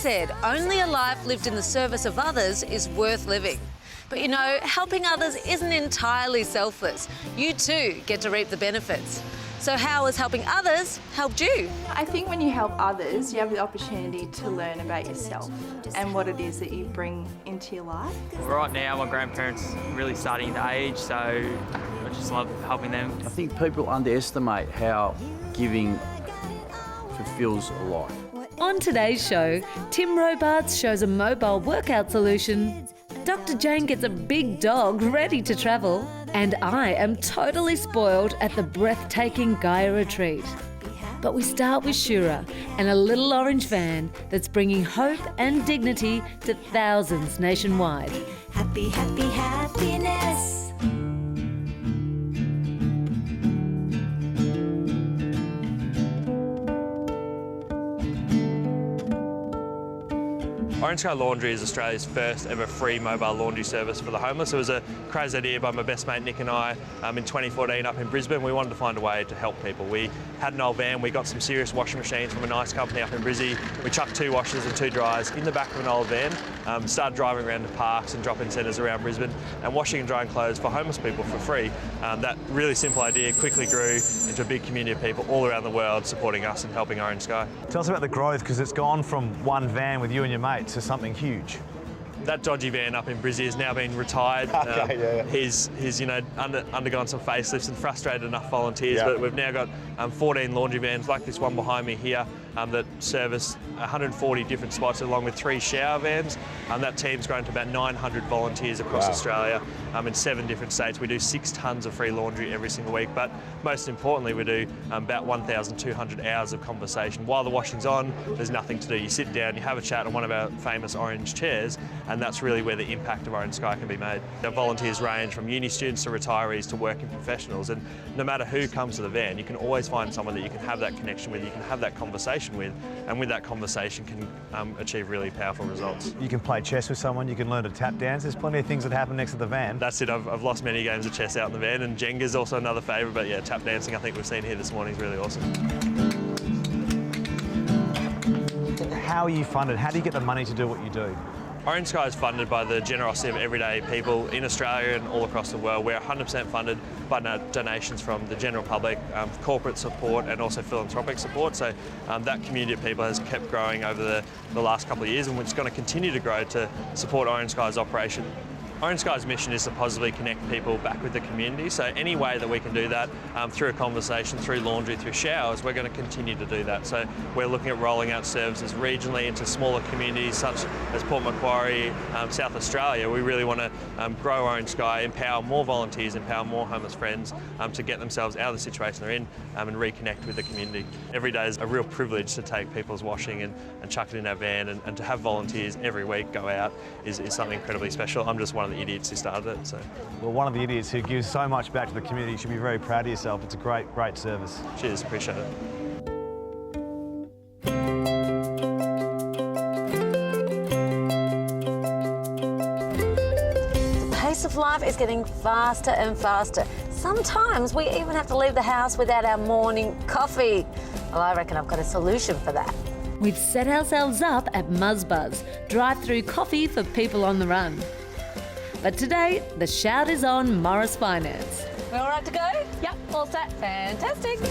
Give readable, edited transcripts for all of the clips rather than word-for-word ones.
said, only a life lived in the service of others is worth living. But you know, helping others isn't entirely selfless. You too get to reap the benefits. So how has helping others helped you? I think when you help others, you have the opportunity to learn about yourself and what it is that you bring into your life. Right now, my grandparents are really starting to age, so I just love helping them. I think people underestimate how giving fulfills a life. On today's show, Tim Robards shows a mobile workout solution, Dr. Jane gets a big dog ready to travel, and I am totally spoiled at the breathtaking Gaia retreat. But we start with Shura and a little orange van that's bringing hope and dignity to thousands nationwide. Happy, happy, happiness. Orange Sky Laundry is Australia's first ever free mobile laundry service for the homeless. It was a crazy idea by my best mate Nick and I in 2014 up in Brisbane. We wanted to find a way to help people. We had an old van, we got some serious washing machines from a nice company up in Brizzy. We chucked 2 washers and 2 dryers in the back of an old van, started driving around to parks and drop-in centres around Brisbane and washing and drying clothes for homeless people for free. That really simple idea quickly grew into a big community of people all around the world supporting us and helping Orange Sky. Tell us about the growth, because it's gone from one van with you and your mates to something huge. That dodgy van up in Brizzy has now been retired. He's undergone some facelifts and frustrated enough volunteers, but we've now got 14 laundry vans like this one behind me here that service 140 different spots along with 3 shower vans. That team's grown to about 900 volunteers across Australia in 7 different states. We do 6 tonnes of free laundry every single week, but most importantly we do about 1,200 hours of conversation. While the washing's on, there's nothing to do. You sit down, you have a chat on one of our famous orange chairs, and that's really where the impact of Orange Sky can be made. Our volunteers range from uni students to retirees to working professionals, and no matter who comes to the van, you can always find someone that you can have that connection with, you can have that conversation with, and with that conversation can achieve really powerful results. You can play chess with someone, you can learn to tap dance. There's plenty of things that happen next to the van. That's it, I've lost many games of chess out in the van, and Jenga's also another favourite, but yeah, tap dancing I think we've seen here this morning is really awesome. How are you funded? How do you get the money to do what you do? Orange Sky is funded by the generosity of everyday people in Australia and all across the world. We're 100% funded by donations from the general public, corporate support and also philanthropic support. So that community of people has kept growing over the last couple of years, and it's going to continue to grow to support Orange Sky's operation. Orange Sky's mission is to positively connect people back with the community, so any way that we can do that through a conversation, through laundry, through showers, we're going to continue to do that. So we're looking at rolling out services regionally into smaller communities such as Port Macquarie, South Australia. We really want to grow Orange Sky, empower more volunteers, empower more homeless friends to get themselves out of the situation they're in and reconnect with the community. Every day is a real privilege to take people's washing and chuck it in our van, and to have volunteers every week go out is something incredibly special. I'm just one of the idiots who started it. So. Well, one of the idiots who gives so much back to the community. You should be very proud of yourself. It's a great service. Cheers, appreciate it. The pace of life is getting faster and faster. Sometimes we even have to leave the house without our morning coffee. Well, I reckon I've got a solution for that. We've set ourselves up at Muzzbuzz, drive-through coffee for people on the run. But today, the shout is on Morris Finance. We all right to go? Yep, all set. Fantastic.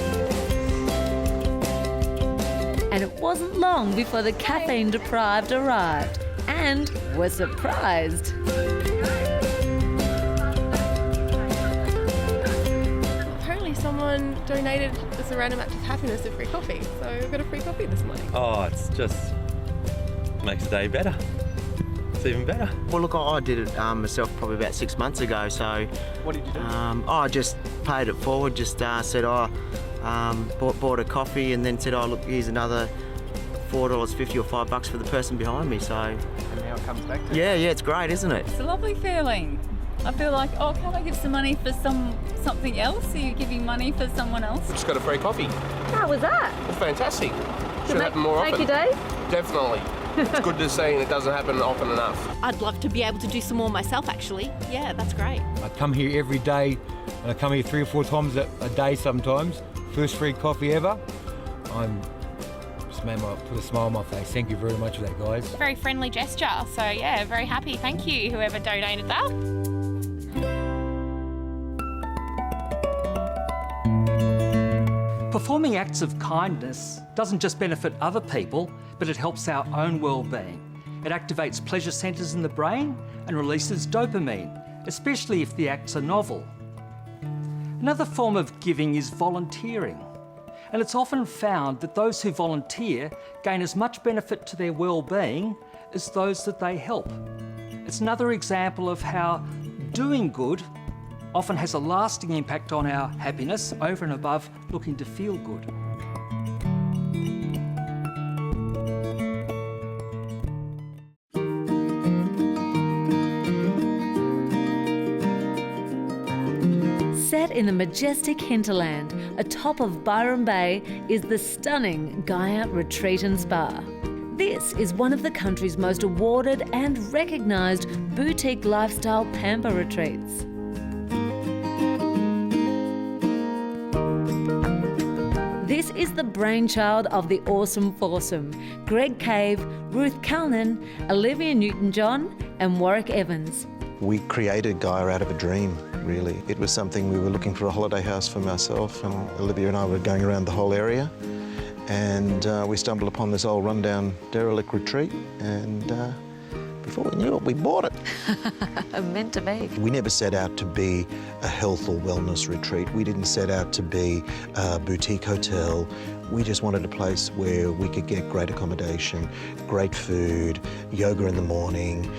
And it wasn't long before the caffeine-deprived arrived and were surprised. Apparently someone donated us a random act of happiness of free coffee, so we've got a free coffee this morning. Oh, it's just makes the day better. It's even better. Well, look, I did it myself probably about 6 months ago. So what did you do? I just paid it forward. Just said, bought a coffee, and then said, look, here's another $4.50 or $5 for the person behind me. So. And now it comes back to you. Yeah, it's great, isn't it? It's a lovely feeling. I feel like, can't I give some money for something else? Are you giving money for someone else? We just got a free coffee. How was that? It's fantastic. Should happen more often. Make your day? Definitely. It's good to see, and it doesn't happen often enough. I'd love to be able to do some more myself, actually. Yeah, that's great. I come here every day, and I come here 3 or 4 times a day sometimes. First free coffee ever. I'm just put a smile on my face. Thank you very much for that, guys. Very friendly gesture. So yeah, very happy. Thank you, whoever donated that. Performing acts of kindness doesn't just benefit other people, but it helps our own well-being. It activates pleasure centres in the brain and releases dopamine, especially if the acts are novel. Another form of giving is volunteering, and it's often found that those who volunteer gain as much benefit to their well-being as those that they help. It's another example of how doing good often has a lasting impact on our happiness over and above looking to feel good. Set in the majestic hinterland atop of Byron Bay is the stunning Gaia Retreat and Spa. This is one of the country's most awarded and recognised boutique lifestyle pamper retreats. This is the brainchild of the awesome foursome: Greg Cave, Ruth Calnan, Olivia Newton-John and Warwick Evans. We created Gaia out of a dream, really. It was something we were looking for a holiday house for myself, and Olivia and I were going around the whole area, and we stumbled upon this old rundown derelict retreat, and before we knew it, we bought it. Meant to be. We never set out to be a health or wellness retreat. We didn't set out to be a boutique hotel. We just wanted a place where we could get great accommodation, great food, yoga in the morning,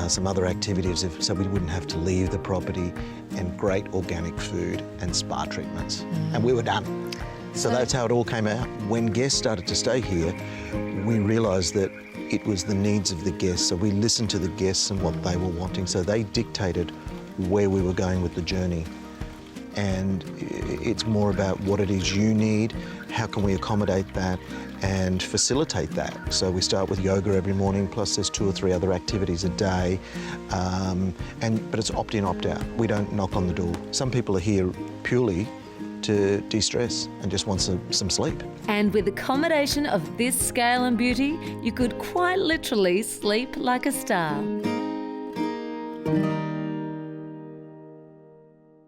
some other activities so we wouldn't have to leave the property, and great organic food and spa treatments. And we were done. So that's how it all came out. When guests started to stay here, we realised that it was the needs of the guests. So we listened to the guests and what they were wanting. So they dictated where we were going with the journey. And it's more about what it is you need, how can we accommodate that and facilitate that. So we start with yoga every morning, plus there's 2 or 3 other activities a day. But it's opt-in, opt-out. We don't knock on the door. Some people are here purely to de-stress and just want some sleep. And with accommodation of this scale and beauty, you could quite literally sleep like a star.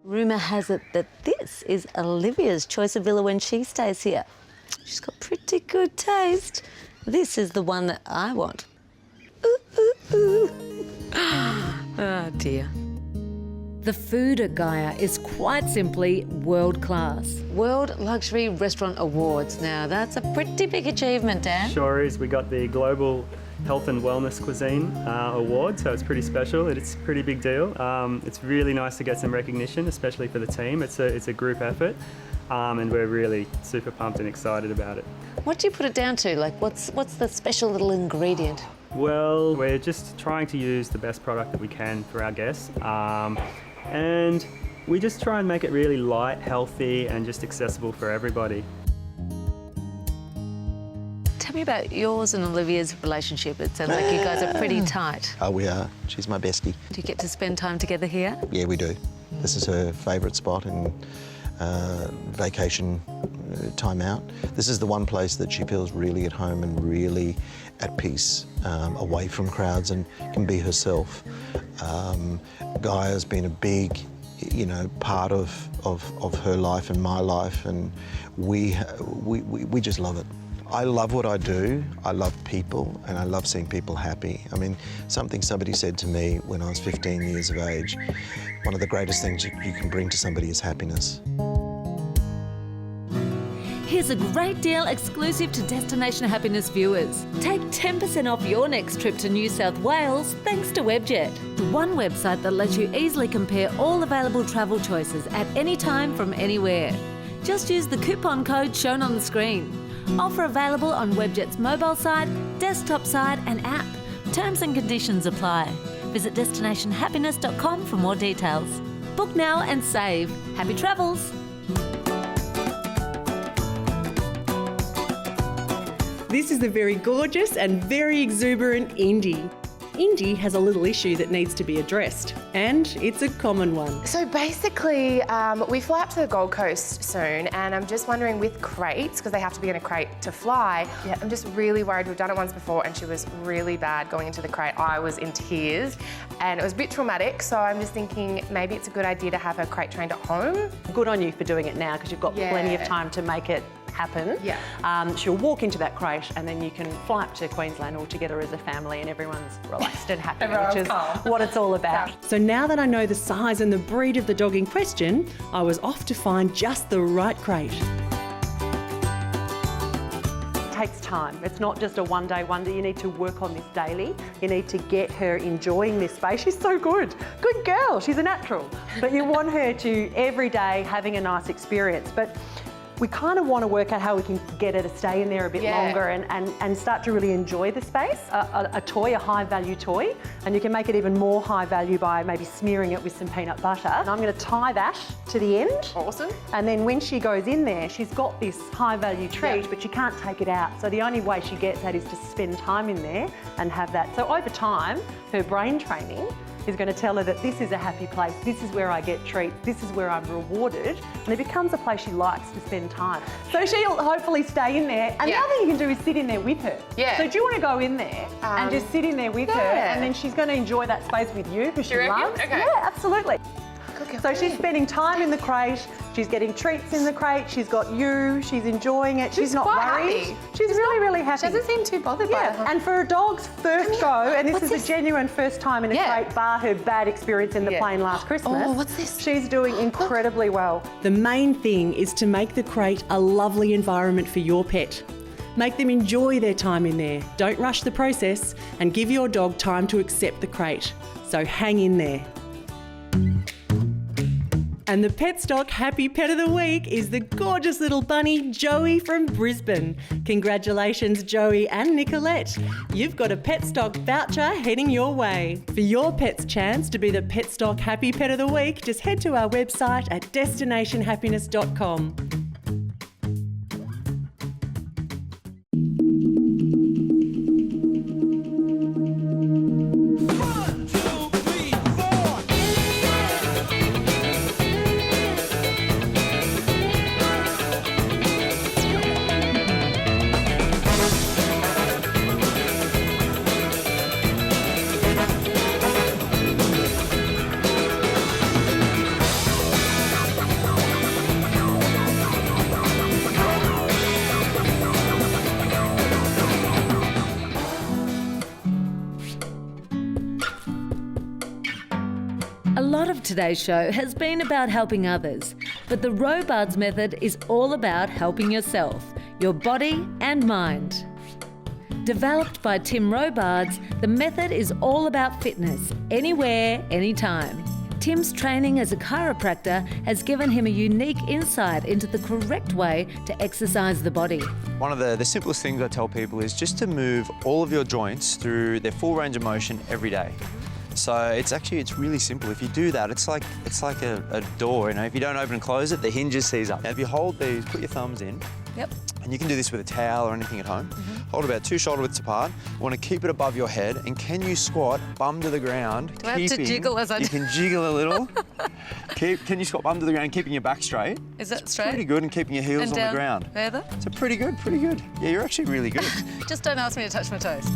Rumour has it that this is Olivia's choice of villa when she stays here. She's got pretty good taste. This is the one that I want. Ooh, ooh, ooh. Oh dear. The food at Gaia is quite simply world class. World Luxury Restaurant Awards. Now that's a pretty big achievement, Dan. Sure is. We got the Global Health and Wellness Cuisine Award, so it's pretty special. It's a pretty big deal. It's really nice to get some recognition, especially for the team. It's a group effort, and we're really super pumped and excited about it. What do you put it down to? Like, what's the special little ingredient? Well, we're just trying to use the best product that we can for our guests, and we just try and make it really light, healthy, and just accessible for everybody. Tell me about yours and Olivia's relationship. It sounds like you guys are pretty tight. Oh, we are. She's my bestie. Do you get to spend time together here? Yeah, we do. This is her favourite spot and vacation time out. This is the one place that she feels really at home and really at peace, away from crowds, and can be herself. Gaia's been a big, part of her life and my life, and we just love it. I love what I do. I love people, and I love seeing people happy. I mean, somebody said to me when I was 15 years of age, one of the greatest things you can bring to somebody is happiness. Here's a great deal exclusive to Destination Happiness viewers. Take 10% off your next trip to New South Wales thanks to Webjet, the one website that lets you easily compare all available travel choices at any time from anywhere. Just use the coupon code shown on the screen. Offer available on Webjet's mobile site, desktop site and app. Terms and conditions apply. Visit destinationhappiness.com for more details. Book now and save. Happy travels! This is the very gorgeous and very exuberant Indy. Indy has a little issue that needs to be addressed, and it's a common one. So basically, we fly up to the Gold Coast soon, and I'm just wondering with crates, because they have to be in a crate to fly, I'm just really worried. We've done it once before and she was really bad going into the crate. I was in tears and it was a bit traumatic, so I'm just thinking maybe it's a good idea to have her crate trained at home. Good on you for doing it now, because you've got plenty of time to make it happen. She'll walk into that crate and then you can fly up to Queensland all together as a family and everyone's relaxed and happy, which is what it's all about. So now that I know the size and the breed of the dog in question, I was off to find just the right crate. It takes time. It's not just a one-day wonder. You need to work on this daily. You need to get her enjoying this space. She's so good. Good girl. She's a natural. But you want her to every day having a nice experience. But we kind of want to work out how we can get her to stay in there a bit longer and start to really enjoy the space. A toy, a high-value toy, and you can make it even more high value by maybe smearing it with some peanut butter. And I'm going to tie that to the end. Awesome. And then when she goes in there, she's got this high-value treat, but she can't take it out. So the only way she gets that is to spend time in there and have that. So over time, her brain training is going to tell her that this is a happy place, this is where I get treats, this is where I'm rewarded, and it becomes a place she likes to spend time. So she'll hopefully stay in there, and the other thing you can do is sit in there with her. So do you want to go in there and just sit in there with her, and then she's going to enjoy that space with you, because she loves. Okay. Yeah, absolutely. So she's spending time in the crate, she's getting treats in the crate, she's got you, she's enjoying it, she's not worried. Happy. She's really happy. She doesn't seem too bothered by it. And for a dog's first go, and this is a genuine first time in a crate, bar her bad experience in the plane last Christmas. Oh, what's this? She's doing incredibly well. The main thing is to make the crate a lovely environment for your pet. Make them enjoy their time in there. Don't rush the process, and give your dog time to accept the crate. So hang in there. And the Petstock Happy Pet of the Week is the gorgeous little bunny Joey from Brisbane. Congratulations, Joey and Nicolette. You've got a Petstock voucher heading your way. For your pet's chance to be the Petstock Happy Pet of the Week, just head to our website at destinationhappiness.com. Today's show has been about helping others, but the Robards Method is all about helping yourself, your body and mind. Developed by Tim Robards, the method is all about fitness, anywhere, anytime. Tim's training as a chiropractor has given him a unique insight into the correct way to exercise the body. One of the simplest things I tell people is just to move all of your joints through their full range of motion every day. So it's really simple. If you do that, it's like a door, you know. If you don't open and close it, the hinges seize up. Now, if you hold these, put your thumbs in. Yep. And you can do this with a towel or anything at home. Hold about 2 shoulder widths apart. You want to keep it above your head, and can you squat bum to the ground? Do I have to jiggle as I do? You can jiggle a little. Can you squat bum to the ground, keeping your back straight? Is that straight? Pretty good, and keeping your heels and on down the ground. Further? So pretty good. Yeah, you're actually really good. Just don't ask me to touch my toes.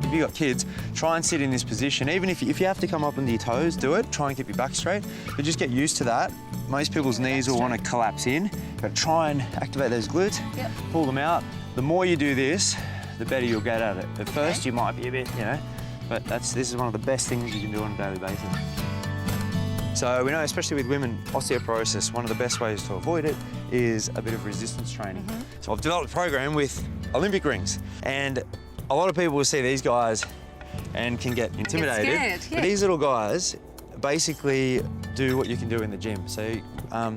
If you've got kids, try and sit in this position. Even if you have to come up onto your toes, do it. Try and keep your back straight, but just get used to that. Most people's knees will want to collapse in, but try and activate those glutes, pull them out. The more you do this, the better you'll get at it. At first, you might be a bit, but this is one of the best things you can do on a daily basis. So we know, especially with women, osteoporosis, one of the best ways to avoid it is a bit of resistance training. So I've developed a program with Olympic rings, and a lot of people will see these guys and can get intimidated. Get scared, But these little guys basically do what you can do in the gym. So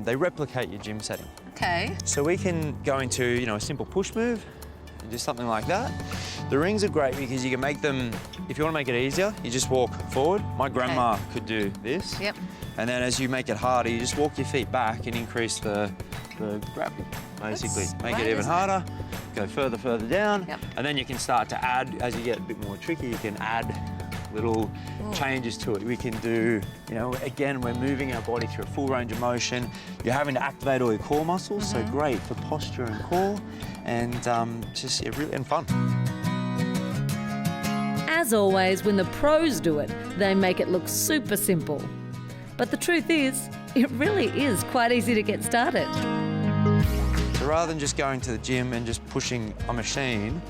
they replicate your gym setting. Okay. So we can go into, a simple push move and do something like that. The rings are great because you can make them, if you want to make it easier, you just walk forward. My grandma could do this. Yep. And then as you make it harder, you just walk your feet back and increase the gravity, basically. Make it even harder. go further down, and then you can start to add, as you get a bit more tricky, you can add little changes to it. We can do, again, we're moving our body through a full range of motion. You're having to activate all your core muscles, so great for posture and core, and just really and fun. As always, when the pros do it, they make it look super simple. But the truth is, it really is quite easy to get started. So rather than just going to the gym and just pushing a machine,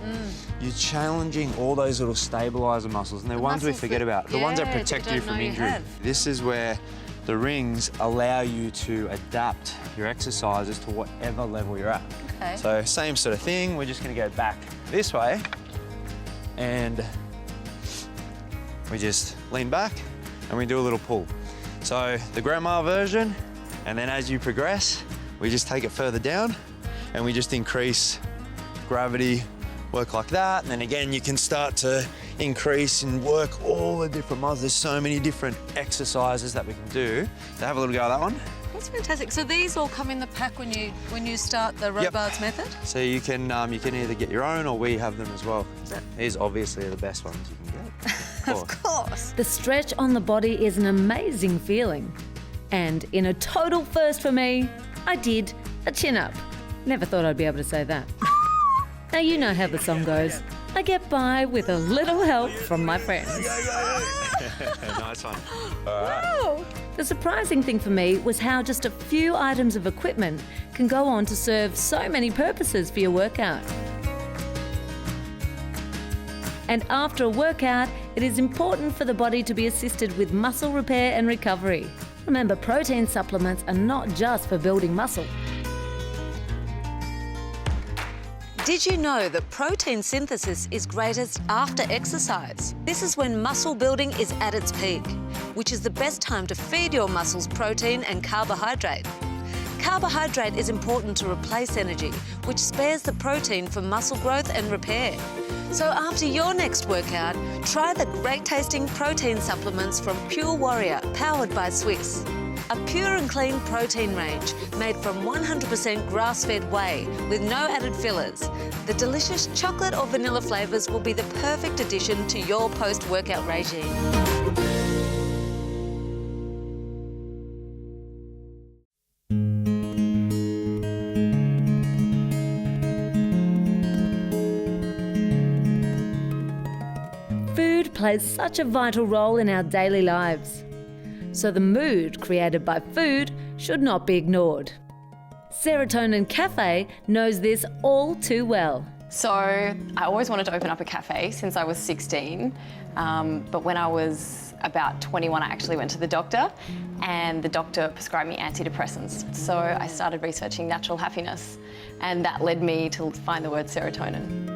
you're challenging all those little stabiliser muscles, and they're ones we forget about, the ones that protect you from injury. This is where the rings allow you to adapt your exercises to whatever level you're at. Okay. So same sort of thing, we're just going to go back this way, and we just lean back and we do a little pull. So the grandma version, and then as you progress, we just take it further down and we just increase gravity, work like that. And then again, you can start to increase and work all the different muscles. There's so many different exercises that we can do. So have a little go at that one. That's fantastic. So these all come in the pack when you start the Robards Method? So you can either get your own or we have them as well. These obviously are the best ones you can get. Of course. The stretch on the body is an amazing feeling. And in a total first for me, I did a chin-up. Never thought I'd be able to say that. Now you know how the song goes. I get by with a little help from my friends. Nice one. Wow. The surprising thing for me was how just a few items of equipment can go on to serve so many purposes for your workout. And after a workout, it is important for the body to be assisted with muscle repair and recovery. Remember, protein supplements are not just for building muscle. Did you know that protein synthesis is greatest after exercise? This is when muscle building is at its peak, which is the best time to feed your muscles protein and carbohydrate. Carbohydrate is important to replace energy, which spares the protein for muscle growth and repair. So after your next workout, try the great-tasting protein supplements from Pure Warrior, powered by Swiss. A pure and clean protein range made from 100% grass-fed whey with no added fillers. The delicious chocolate or vanilla flavours will be the perfect addition to your post-workout regime. Food plays such a vital role in our daily lives. So the mood created by food should not be ignored. Serotonin Cafe knows this all too well. So I always wanted to open up a cafe since I was 16, but when I was about 21 I actually went to the doctor and the doctor prescribed me antidepressants. So I started researching natural happiness and that led me to find the word serotonin.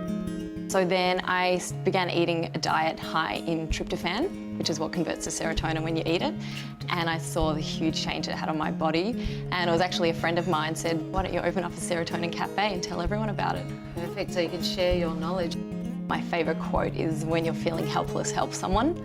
So then I began eating a diet high in tryptophan, which is what converts to serotonin when you eat it. And I saw the huge change it had on my body. And it was actually a friend of mine said, why don't you open up a Serotonin Cafe and tell everyone about it? Perfect, so you can share your knowledge. My favourite quote is, when you're feeling helpless, help someone.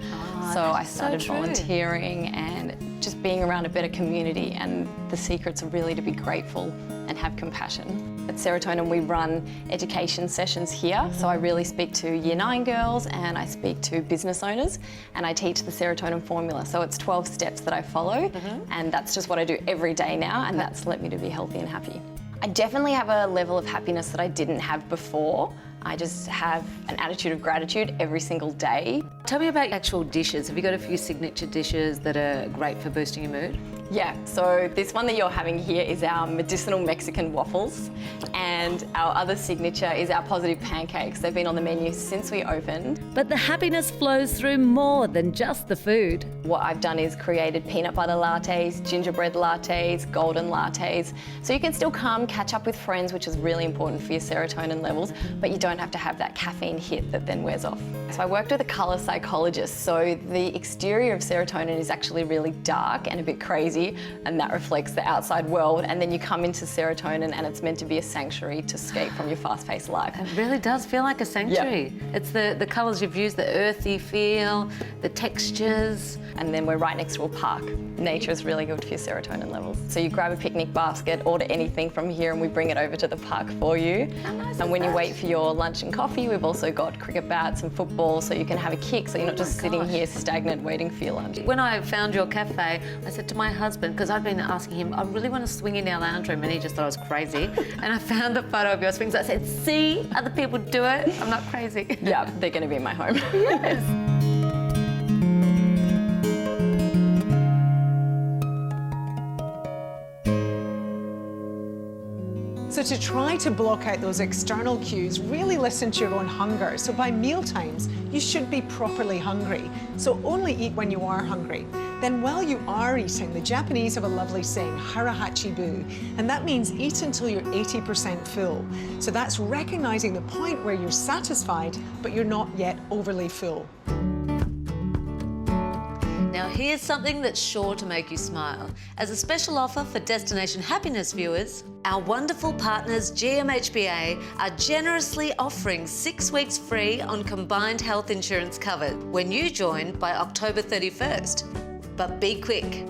So I started volunteering and just being around a better community, and the secrets are really to be grateful and have compassion. At Serotonin we run education sessions here, so I really speak to Year 9 girls and I speak to business owners and I teach the serotonin formula. So it's 12 steps that I follow and that's just what I do every day now, and that's led me to be healthy and happy. I definitely have a level of happiness that I didn't have before. I just have an attitude of gratitude every single day. Tell me about actual dishes. Have you got a few signature dishes that are great for boosting your mood? Yeah, so this one that you're having here is our medicinal Mexican waffles, and our other signature is our positive pancakes. They've been on the menu since we opened. But the happiness flows through more than just the food. What I've done is created peanut butter lattes, gingerbread lattes, golden lattes, so you can still come catch up with friends, which is really important for your serotonin levels, but you don't don't have to have that caffeine hit that then wears off. So I worked with a colour psychologist, so the exterior of serotonin is actually really dark and a bit crazy, and that reflects the outside world, and then you come into serotonin and it's meant to be a sanctuary to escape from your fast-paced life. It really does feel like a sanctuary. Yep. It's the colours you've used, the earthy feel, the textures. And then we're right next to a park. Nature is really good for your serotonin levels. So you grab a picnic basket, order anything from here, and we bring it over to the park for you. And when you wait for your lunch and coffee, we've also got cricket bats and football, so you can have a kick, so you're not just sitting here stagnant waiting for your lunch. When I found your cafe, I said to my husband, because I'd been asking him, I really want to swing in our lounge room, and he just thought I was crazy. And I found the photo of your swings. I said, see, other people do it. I'm not crazy. Yeah, they're going to be in my home. Yes. So to try to block out those external cues, really listen to your own hunger. So by meal times, you should be properly hungry. So only eat when you are hungry. Then while you are eating, the Japanese have a lovely saying, harahachibu, and that means eat until you're 80% full. So that's recognizing the point where you're satisfied, but you're not yet overly full. Now here's something that's sure to make you smile. As a special offer for Destination Happiness viewers, our wonderful partners GMHBA are generously offering 6 weeks free on combined health insurance cover when you join by October 31st. But be quick.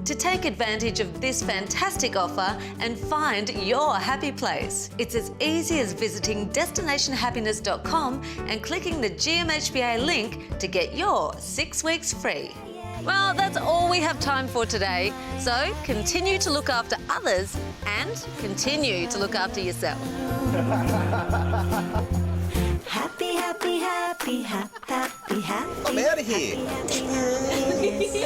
To take advantage of this fantastic offer and find your happy place, it's as easy as visiting destinationhappiness.com and clicking the GMHBA link to get your 6 weeks free. Well, that's all we have time for today. So continue to look after others and continue to look after yourself. Happy, happy, happy, happy, happy. I'm out of here. Happy.